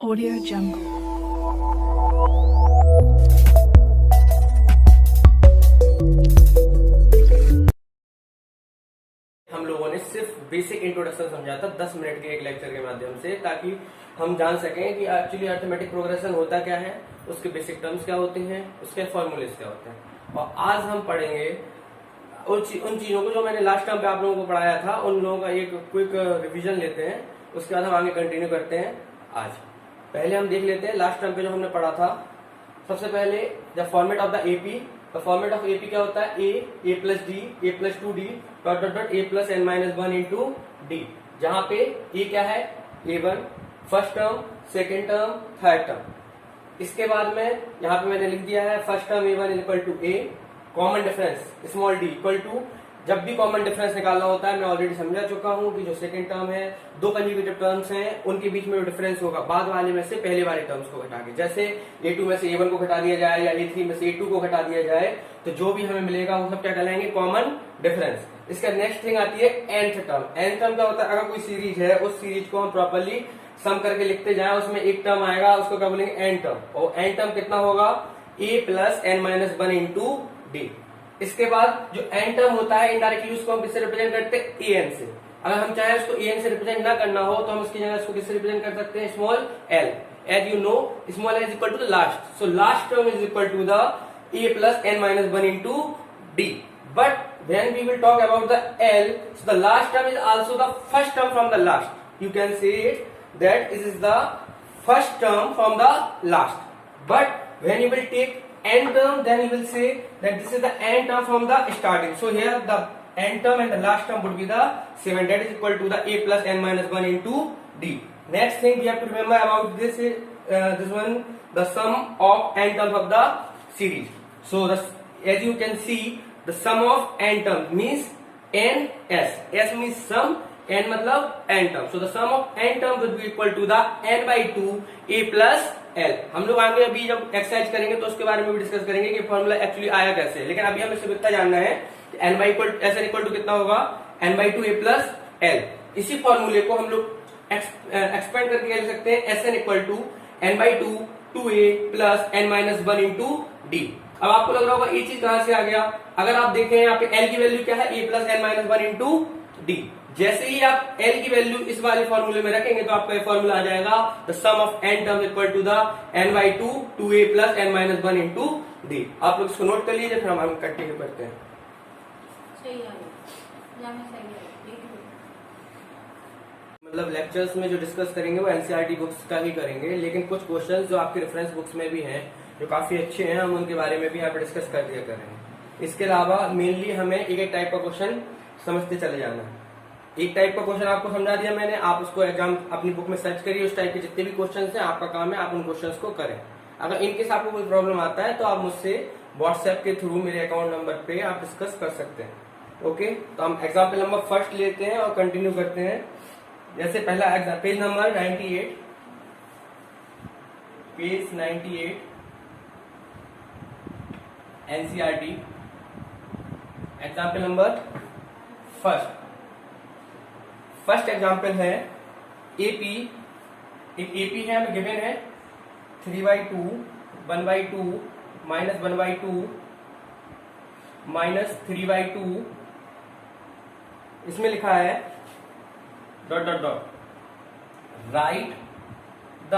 Audio Jungle. हम लोगों ने सिर्फ बेसिक इंट्रोडक्शन समझा था 10 मिनट के एक लेक्चर के माध्यम से, ताकि हम जान सकें कि एक्चुअली अरिथमेटिक प्रोग्रेशन होता क्या है, उसके बेसिक टर्म्स क्या होते हैं, उसके फॉर्मूलेस क्या होते हैं। और आज हम पढ़ेंगे उन चीजों को जो मैंने लास्ट टाइम पे आप लोगों को पढ़ाया था, उन लोगों का एक क्विक रिवीजन लेते हैं, उसके बाद हम आगे कंटिन्यू करते हैं। आज पहले हम देख लेते हैं लास्ट टाइम पे जो हमने पढ़ा था। सबसे पहले the format of the AP. The format of AP क्या होता है? A plus d, a plus 2d, dot dot dot a plus n minus 1 into d, जहां पे ए क्या है? A1 first term, second term, third term. इसके बाद में यहाँ पे मैंने लिख दिया है first term A1 is equal to a, common difference small d equal to, जब भी कॉमन डिफरेंस निकालना होता है मैं ऑलरेडी समझा चुका हूं कि जो सेकंड टर्म है, दो कंजुगेटिव टर्म्स हैं, उनके बीच में जो डिफरेंस होगा बाद वाले में से पहले वाले टर्म्स को घटा के, जैसे A2 में से A1 को घटा दिया जाए या A3 में से A2 को घटा दिया जाए, तो जो भी हमें मिलेगा वो सब क्या कहलाएंगे? Common difference. इसका नेक्स्ट थिंग आती है nth टर्म। nth टर्म क्या होता है? अगर कोई सीरीज है, उस सीरीज को हम प्रॉपरली सम करके लिखते जाए, उसमें एक टर्म आएगा, उसको क्या बोलेंगे? n term. और n टर्म कितना होगा? a plus n minus 1 into d. इसके बाद जो n टर्म होता है, इनडायरेक्टली उसको हम किससे रिप्रेजेंट करते हैं? an से। अगर हम चाहें उसको an से रिप्रेजेंट ना करना हो तो हम इसकी जगह इसको किससे रिप्रेजेंट कर सकते हैं? Small l। As you know small l is equal to the last, so last term is equal to the a plus n minus 1 into d. But when we will talk about the L, so the last term is also the first term from the last. You can say it that this is the first term from the last. But when you will take n term, then you will say that this is the n term from the starting. So here the n term and the last term would be the same, and that is equal to the a plus n minus 1 into d. Next thing we have to remember about this is this one, the sum of n terms of the series. So as you can see, the sum of n terms means n s. S means sum, n मतलब n term. So the sum of n terms would be equal to the n by 2 a plus l. हम लोग आगे अभी जब exercise करेंगे तो उसके बारे में भी डिस्कस करेंगे कि फॉर्मूला एक्चुअली आया कैसे, लेकिन अभी हमें सिर्फ इतना जानना है कि n by इक्वल टू कितना होगा? n by 2 a plus l। इसी फॉर्मूले को हम लोग एक्सपेंड करके लिख सकते हैं Sn equal to n by 2 2a plus n minus 1 into d. अब आपको लग रहा होगा ये चीज कहां से आ गया? अगर आप देखें यहाँ पे L की वैल्यू क्या है? a plus n minus 1 into d. जैसे ही आप L की वैल्यू इस वाले फॉर्मूले में रखेंगे तो आपका ये फॉर्मूला आ जाएगा the sum of n term equal to the n by 2 2a plus n minus 1 into d. आप लोग इसको नोट कर लीजिए, फिर हम कंटिन्यू करते हैं। मतलब लेक्चर्स में जो डिस्कस करेंगे वो एनसीईआरटी बुक्स का ही करेंगे, लेकिन कुछ क्वेश्चंस जो आपके रेफरेंस बुक्स में भी हैं जो काफी अच्छे हैं, हम उनके बारे में भी यहाँ पे डिस्कस कर दिया करेंगे। इसके अलावा मेनली हमें एक एक टाइप का क्वेश्चन समझते चले जाना है। एक टाइप का क्वेश्चन आपको समझा दिया मैंने, आप उसको एग्जाम अपनी बुक में सर्च करिए, उस टाइप के जितने भी क्वेश्चन हैं आपका काम है आप उन क्वेश्चन को करें। अगर इनकेस आपको कोई प्रॉब्लम आता है तो आप मुझसे व्हाट्सएप के थ्रू मेरे अकाउंट नंबर पे आप डिस्कस कर सकते हैं। ओके, तो हम एग्जाम्पल नंबर फर्स्ट लेते हैं और कंटिन्यू करते हैं। जैसे पहला exam, page number 98, page 98 NCERT, example number first example है एपी। एक एपी है, हमें गिवन है 3/2 1/2 माइनस 1/2 माइनस 3/2। इसमें लिखा है dot dot dot right the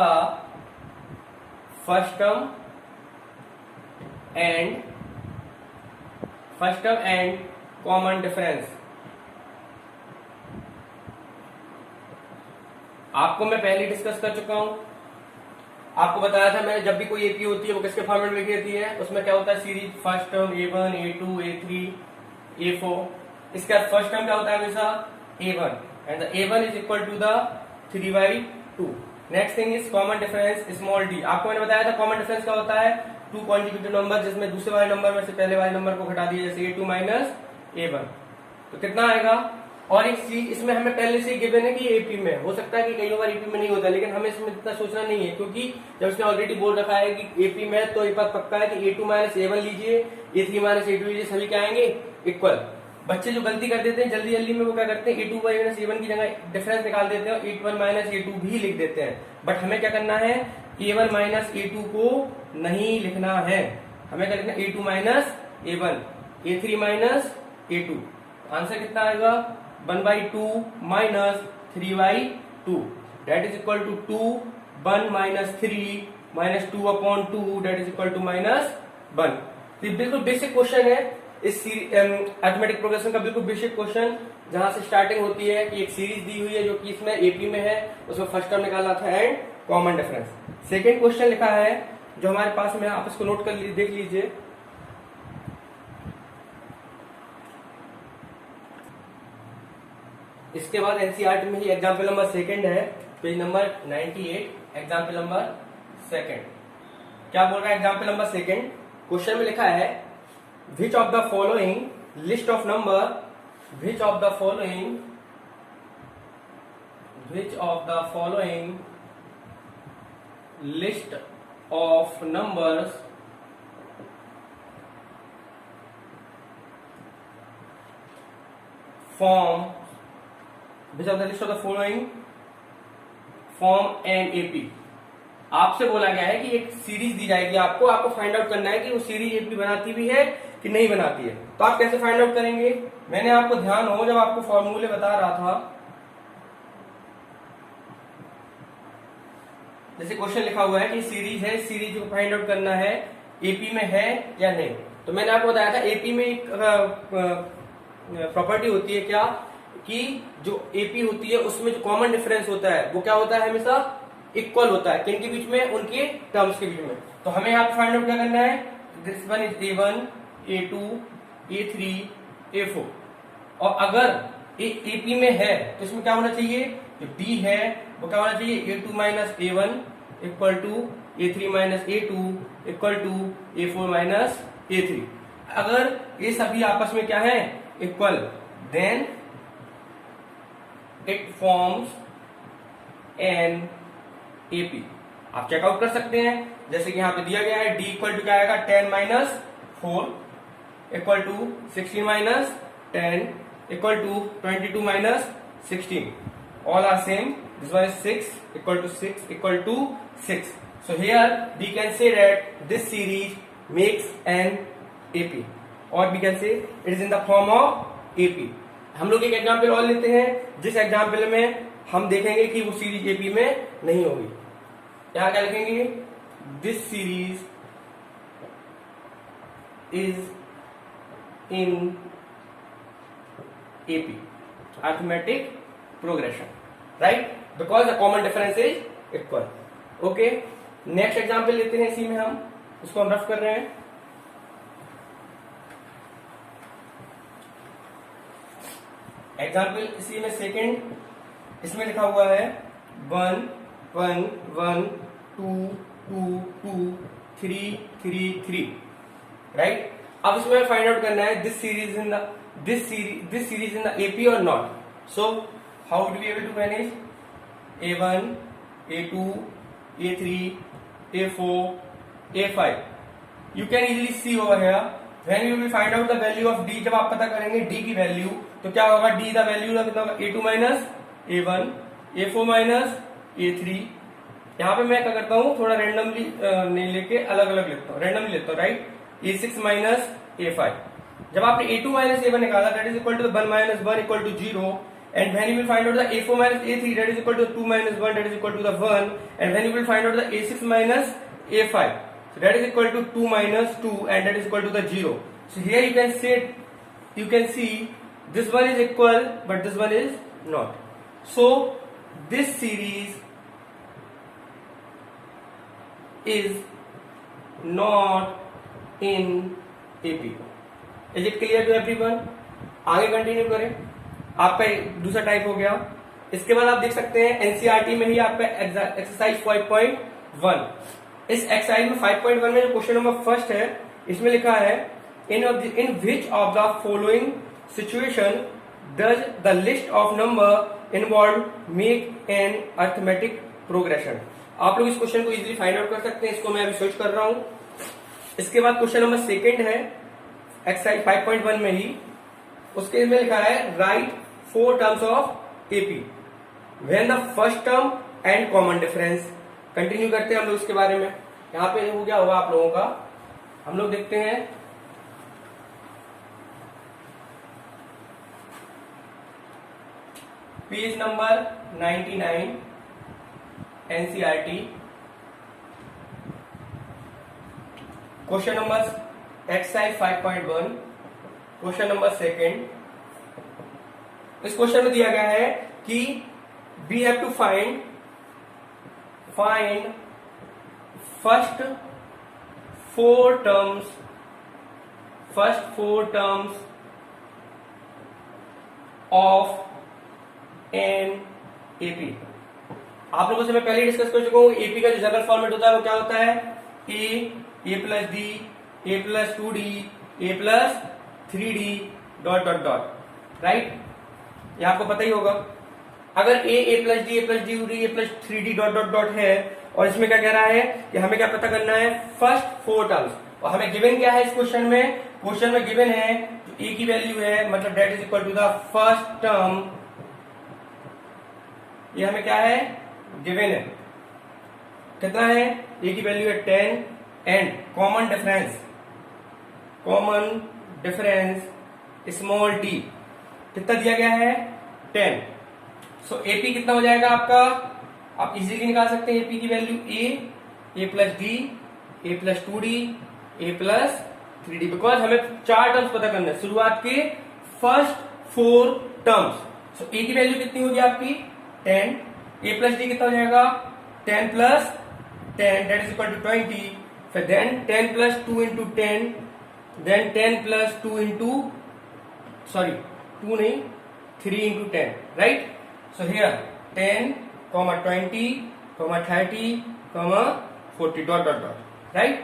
first term and common difference. आपको मैं पहले डिस्कस कर चुका हूं, आपको बताया था मैंने, जब भी कोई एपी होती है वो किसके फॉर्मेट में लिखी होती है? उसमें क्या होता है? Series first term a1 a2 a3 a4। इसका फर्स्ट टर्म क्या होता है? हमेशा a1, and the a1 is equal to the 3/2। Next thing is common difference small D. आपको मैंने बताया था कॉमन डिफरेंस क्या होता है? टू कॉन्जिक्यूटिव नंबर जिसमें दूसरे वाले नंबर में से पहले वाले नंबर को घटा दिया, जैसे a2 माइनस a1, तो कितना आएगा? और एक चीज इसमें हमें पहले से गिवन है कि एपी में हो सकता है कि कई बार एपी में नहीं होता, लेकिन हमें इसमें इतना सोचना नहीं है, क्योंकि जब इसने ऑलरेडी बोल रखा है कि एपी में, तो एक बात पक्का है कि a2 माइनस a1 लीजिए, a3 माइनस a2 लीजिए, सभी क्या आएंगे? इक्वल। बच्चे जो गलती कर देते हैं जल्दी जल्दी में, वो क्या करते हैं a2 माइनस a1 की जगह डिफरेंस निकाल देते हैं और a1 माइनस a2 भी लिख देते हैं। बट हमें क्या करना है, a1 माइनस a2 को नहीं लिखना है, हमें क्या लिखना है a2 minus a1, a3 minus a2। Answer कितना आएगा 1/2 minus 3/2 that is equal to 2, 1 minus 3 minus 2/2 that is equal to -1। तो ये बिल्कुल बेसिक क्वेश्चन है इस अरिथमेटिक प्रोग्रेशन का, बिल्कुल बेसिक क्वेश्चन जहां से स्टार्टिंग होती है कि एक सीरीज दी हुई है जो कि इसमें एपी में है, उसमें फर्स्ट टर्म निकालना था and common difference. Second question लिखा है जो हमारे पास में, आप इसको नोट कर देख लीजिए। इसके बाद एनसीईआरटी में ही एग्जाम्पल नंबर सेकंड है, page number 98, example number second. क्या बोल रहा है एग्जाम्पल नंबर सेकंड? क्वेश्चन में लिखा है which of the following list of number, which of the following list of numbers form, which of the list of the following form an AP। आपसे बोला गया है कि एक सीरीज दी जाएगी आपको फाइंड आउट करना है कि वो सीरीज एपी बनाती भी है कि नहीं बनाती है। तो आप कैसे फाइंड आउट करेंगे? मैंने आपको ध्यान हो जब आपको फॉर्मूले बता रहा था, जैसे क्वेश्चन लिखा हुआ है कि सीरीज है, सीरीज को फाइंड आउट करना है एपी में है या नहीं। तो मैंने आपको बताया था एपी में एक प्रॉपर्टी होती है क्या, कि जो एपी होती है उसमें जो कॉमन डिफरेंस होता है वो क्या होता है, हमेशा इक्वल होता है। किन के बीच में? उनके टर्म्स के बीच में। तो हमें यहाँ पे फाइंड आउट क्या करना है, this one is a1, a2, a3, a4। और अगर AP में है तो इसमें क्या होना चाहिए, जो D है वो क्या होना चाहिए, a2 minus a1 equal to a3 minus a2 equal to a4 minus a3। अगर ये सभी आपस में क्या है, equal, then it forms an AP. आप चेकआउट कर सकते हैं, जैसे कि यहां पे दिया गया है d इक्वल टू क्या आएगा, 10 minus 4 equal to 16 minus 10 equal to 22 minus 16, all are same, this one is 6 equal to 6 equal to 6। So here we can say that this series makes an AP, और we can say it is in the form of AP. हम लोग एक example और लेते हैं, जिस example में हम देखेंगे कि वो सीरीज एपी में नहीं होगी। यहां क्या लिखेंगे, this series is in AP, arithmetic progression, right, because the common difference is equal. Okay, next example लेते हैं, इसी में हम उसको हम रफ कर रहे हैं। एग्जाम्पल इसी में सेकेंड, इसमें लिखा हुआ है 1 1 1 2 2 2 3 3 3, राइट। अब इसमें फाइंड आउट करना है this series in the AP और not. So how do we able to manage a1 a2 a3 a4 a5। You can easily see over here when you will find out the value of d। जब आप पता करेंगे d की value तो क्या होगा, d the value कितना होगा, a2 minus a1 a4 minus a3। यहाँ पे मैं क्या करता हूँ, थोड़ा रेंडमली नहीं लेके अलग अलग लेता हूँ, रेंडमली लेता हूँ, राइट। a6 minus a5। जब आपने a2 माइनस a1 निकाला that is equal to 1 minus 1 equal to 0, and when you will find out the a4 minus a3 that is equal to 2 minus 1 that is equal to the 1, and when you will find out the a6 minus a5 so that is equal to 2 minus 2 and that is equal to the 0. So here you can say, you can see this one is equal but this one is not. So this series is not in AP. Is it clear to everyone? आगे continue करें। आपका दूसरा type हो गया। इसके बाद आप देख सकते हैं एनसीईआरटी में ही आपका एक्सरसाइज 5.1, इस एक्सरसाइज में 5.1 में जो क्वेश्चन नंबर फर्स्ट है इसमें लिखा है in which of the following situation does the list of number involve make an arithmetic progression. आप लोग इस क्वेश्चन को इजीली फाइंड आउट कर सकते हैं, इसको मैं अभी सर्च कर रहा हूं। इसके बाद क्वेश्चन नंबर सेकेंड है एक्सरसाइज 5.1 में ही उसके में लिखा है right 4 terms of AP when the first term and common difference. Continue करते हैं हम लोग इसके बारे में। यहां पे हो गया होगा आप लोगों का, हम लोग देखते हैं page number 99 NCERT, question number exercise 5.1, question number second. इस क्वेश्चन में दिया गया है कि we have to find first four terms of an AP. आप लोगों से मैं पहले डिस्कस कर चुका हूं, एपी का जो जनरल फॉर्मेट होता है वो क्या होता है, a plus d, a plus 2d, a plus 3d dot dot dot, right. ये आपको पता ही होगा। अगर a plus d, a plus d, a plus 3d dot dot dot है, और इसमें क्या कह रहा है कि हमें क्या पता करना है, फर्स्ट फोर टर्म्स। और हमें गिवन क्या है इस क्वेश्चन में, क्वेश्चन में गिवन है जो ए की वैल्यू है, मतलब that is equal to the first term. ये हमें क्या है, गिवन है। कितना है, ए की वैल्यू है 10 and common difference small D कितना दिया गया है, 10। सो एपी कितना हो जाएगा आपका, आप इजीली निकाल सकते हैं एपी की value A plus d, a plus 2d, a plus 3d, because हमें 4 टर्म्स पता करना है, शुरुआत के फर्स्ट 4 टर्म्स। सो ए की वैल्यू कितनी होगी आपकी 10, ए प्लस डी कितना हो जाएगा 10 plus 10 that is equal to 20, फिर then 10 plus 2 into 10, then 10 plus 2 into 2 नहीं 3 into 10, right. So here 10, 20, 30, 40 dot dot dot, right.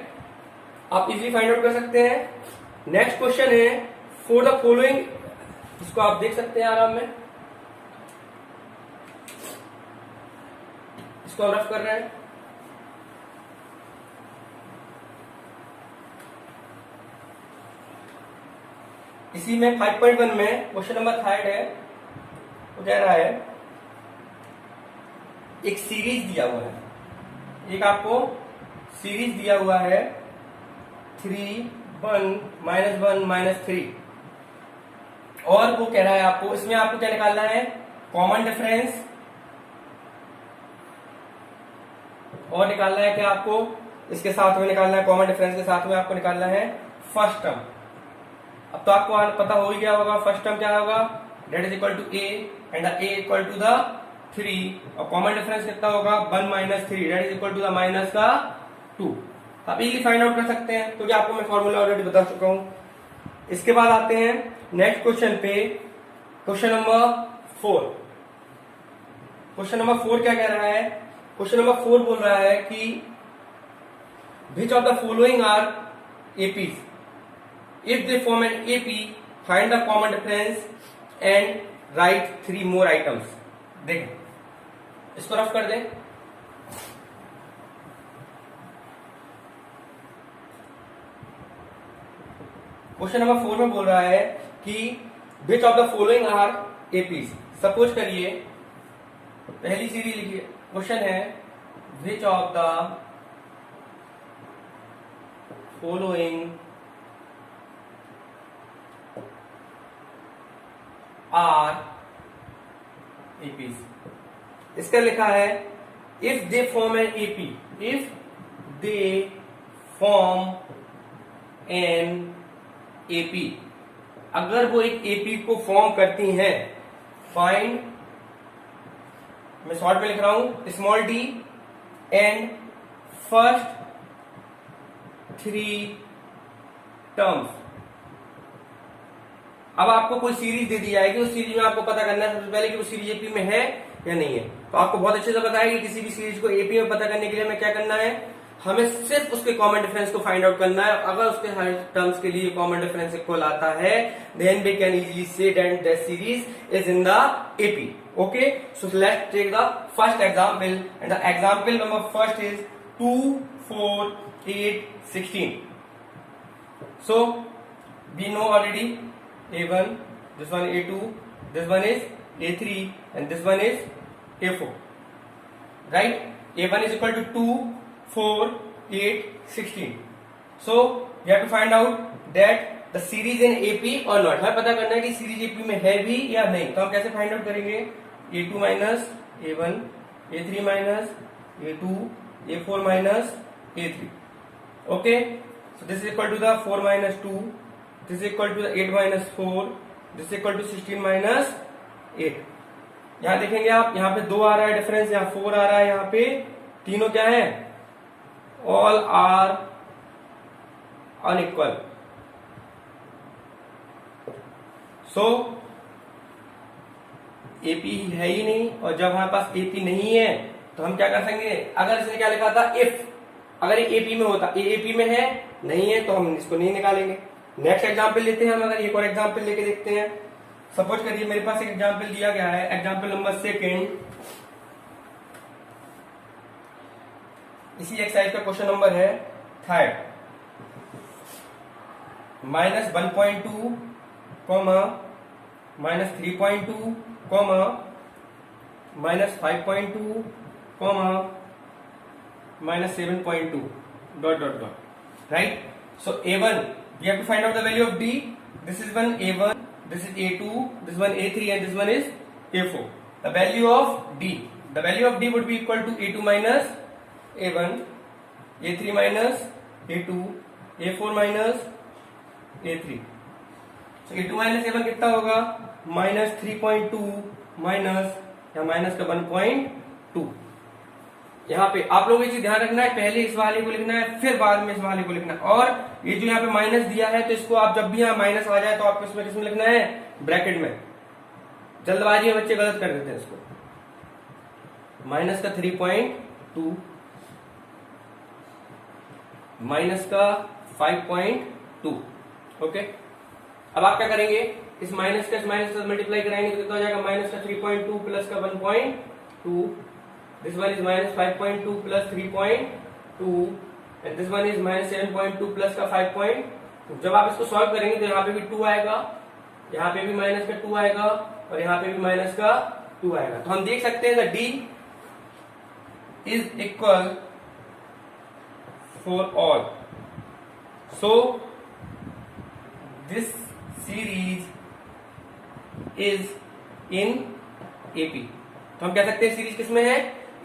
आप इजीली फाइंड आउट कर सकते हैं। नेक्स्ट क्वेश्चन है फॉर द फॉलोइंग, इसको आप देख सकते हैं आराम में, इसको हम रफ कर रहे हैं। इसी में 5.1 में क्वेश्चन नंबर 3 है, वो कह रहा है एक सीरीज दिया हुआ है, एक आपको सीरीज दिया हुआ है 3, 1, -3, और वो कह रहा है आपको, इसमें आपको क्या निकालना है, कॉमन डिफरेंस, और निकालना है क्या आपको, इसके साथ में निकालना है, कॉमन डिफरेंस के साथ में आपको निकालना है फर्स्ट टर्म। अब तो आपको पता हो ही गया होगा फर्स्ट टर्म क्या होगा, that is equal to a and the a equal to the 3, और कॉमन डिफरेंस कितना होगा 1 - 3 that is equal to the minus का 2। आप इजीली फाइंड आउट कर सकते हैं, क्योंकि आपको मैं फॉर्मूला ऑलरेडी बता चुका हूं। इसके बाद आते हैं नेक्स्ट क्वेश्चन पे, क्वेश्चन नंबर 4। क्वेश्चन नंबर 4 क्या कह रहा है, क्वेश्चन नंबर 4 बोल रहा है कि which of the following are APs, if they form an AP, find the common difference and write 3 more items। देखें, इसको रफ कर दें। क्वेश्चन नंबर 4 में बोल रहा है कि which of the following are APs। Suppose करिए पहली सीरीज लिखिए, क्वेश्चन है which of the following are APs. इसका लिखा है if they form an AP, if they form an AP, अगर वो एक एपी को फॉर्म करती हैं, फाइंड, मैं शॉर्ट में लिख रहा हूं, small D and first 3 terms. अब आपको कोई सीरीज दे दी जाएगी, उस सीरीज में आपको पता करना है सबसे पहले कि वो सीरीज एपी में है या नहीं है। तो आपको बहुत अच्छे से पता है कि किसी भी सीरीज को एपी में पता करने के लिए हमें क्या करना है, हमें सिर्फ उसके कॉमन डिफरेंस को फाइंड आउट करना है। अगर उसके हर टर्म्स के लिए कॉमन डिफरेंस इक्वल आता है, then we can easily see that the series is in the AP. Okay, so let's take the first example, and the example number first is 2, 4, 8, 16। So we know already A1, this one A2, this one is A3 and this one is A4, right? A1 is equal to 2, 4, 8, 16. So we have to find out that the series in AP or not. हमें पता करना है कि series AP में है भी या नहीं. तो हम कैसे फाइंड आउट करेंगे? A2 minus A1, A3 minus A2, A4 minus A3. Okay, so this is equal to the 4 minus 2, this is equal to the 8 minus 4, this is equal to 16 minus 8. यहाँ देखेंगे आप, यहाँ पे 2 आ रहा है डिफरेंस, यहाँ 4 आ रहा है, यहाँ पे तीनों क्या है? All are unequal. So AP है ही नहीं, और जब हमारे पास एपी नहीं है तो हम क्या कर सकेंगे? अगर इसने क्या लिखा था? इफ. अगर ये एपी में होता, ये एपी में है, नहीं है, तो हम इसको नहीं निकालेंगे. नेक्स्ट एग्जाम्पल लेते हैं हम. अगर एक और एग्जाम्पल लेके देखते हैं. सपोज करिए मेरे पास एक एग्जाम्पल दिया गया है, एग्जाम्पल नंबर 2. इसी एक्सरसाइज का क्वेश्चन नंबर है 3rd. -1.2, -3.2, -5.2, -7.2, ... right? So A1, we have to find out the value of D. This is one A1, this is A2, this one A3 and this one is A4. The value of D, would be equal to A2 minus A1, A3 minus A2, A4 minus A3. So A2 minus A1 कितना होगा? -3.2 minus या minus का 1.2. यहाँ पे आप लोगों को ये चीज ध्यान रखना है, पहले इस वाले को लिखना है, फिर बाद में इस वाले को लिखना है. और ये जो यहाँ पे माइनस दिया है, तो इसको आप जब भी यहाँ माइनस आ जाए तो आपको इसमें किसमें लिखना है? ब्रैकेट में. जल्दबाजी में बच्चे गलत कर देते हैं इसको. माइनस का 3.2, माइनस का 5.2. ओके, अब आप क्या करेंगे? इस माइनस का इस माइनस से मल्टीप्लाई कराएंगे तो कितना हो जाएगा? माइनस का 3.2 प्लस का 1.2. This one is minus 5.2 plus 3.2 and this one is minus 7.2 plus का 5.2. जब आप इसको सॉल्व करेंगे तो यहाँ पे भी 2 आएगा, यहाँ पे भी माइनस का 2 आएगा और यहाँ पे भी माइनस का 2 आएगा. तो हम देख सकते हैं D is equal for all. So this series is in AP. तो हम कह सकते हैं सीरीज किसमें है?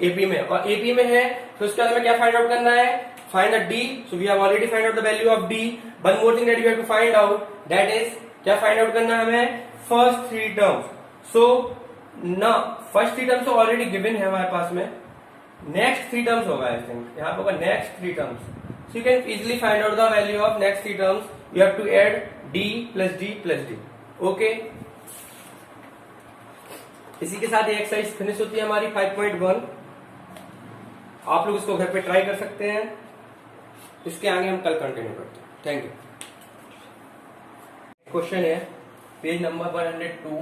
एपी में. और एपी में है तो उसके बाद हमें क्या फाइंड आउट करना है? Find the d. So we have already find out the value of d. One more thing that we have to find out, that is क्या फाइंड आउट करना है हमें? First 3 terms. सो ना फर्स्ट 3 टर्म्स तो already given है हमारे पास में. नेक्स्ट 3 टर्म्स होगा, आई थिंक यहाँ पे होगा next 3 terms. So you can easily find out the value of next 3 terms. You have to add d plus d plus d. Okay, इसी के साथ ये एक्सरसाइज फिनिश होती है हमारी 5.1. आप लोग इसको घर पे ट्राई कर सकते हैं. इसके आगे हम कल कंटिन्यू करते हैं. Thank you. क्वेश्चन है पेज नंबर 102,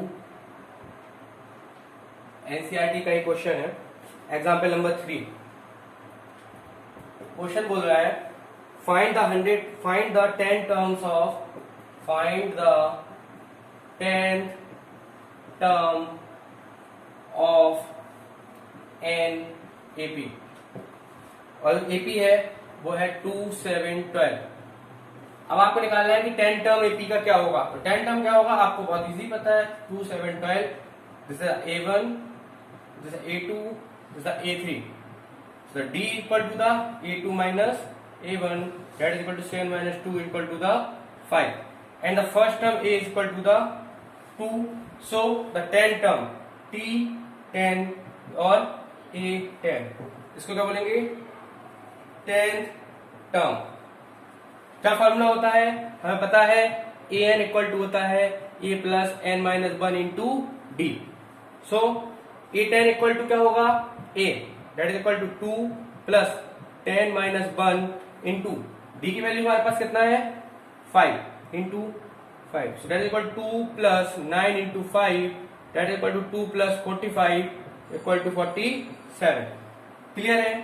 एनसीईआरटी का एक क्वेश्चन है, एग्जाम्पल नंबर 3. क्वेश्चन बोल रहा है find the 10 terms of an AP. और एपी है वो है 2, 7, 12. अब आपको निकालना है कि 10 टर्म एपी का क्या होगा. तो 10 टर्म क्या होगा आपको बहुत इजी पता है. 2, 7, 12. This is A1, this is A2, this is A3. So D equal to the A2 minus A1, that is equal to 7 minus 2 equal to the 5. And the first term A is equal to the 2. So the 10 term T10 और A10, इसको क्या बोलेंगे? 10th term. क्या formula होता है? हमें पता है an इक्वल टू होता है a plus n minus 1 into d. So A10 equal to क्या होगा? a, that is equal to 2 plus 10 minus 1 into d की वैल्यू हमारे पास कितना है? 5 into 5. So that is equal to 2 plus 9 into 5, that is equal to 2 plus 45 equal to 47. Clear है?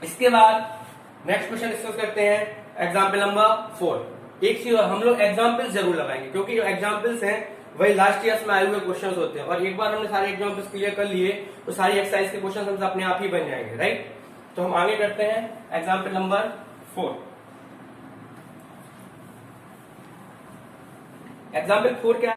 इसके बाद next question discuss करते हैं, एग्जाम्पल नंबर 4. एक चीज हम लोग एग्जाम्पल जरूर लगाएंगे क्योंकि जो एग्जाम्पल्स हैं वही लास्ट ईयर्स में आए हुए क्वेश्चंस होते हैं, और एक बार हमने सारे एग्जाम्पल्स क्लियर कर लिए तो सारी एक्सरसाइज के क्वेश्चंस हमसे अपने आप ही बन जाएंगे, राइट। तो हम आगे करते हैं एग्जाम्पल नंबर 4। एग्जाम्पल 4 क्या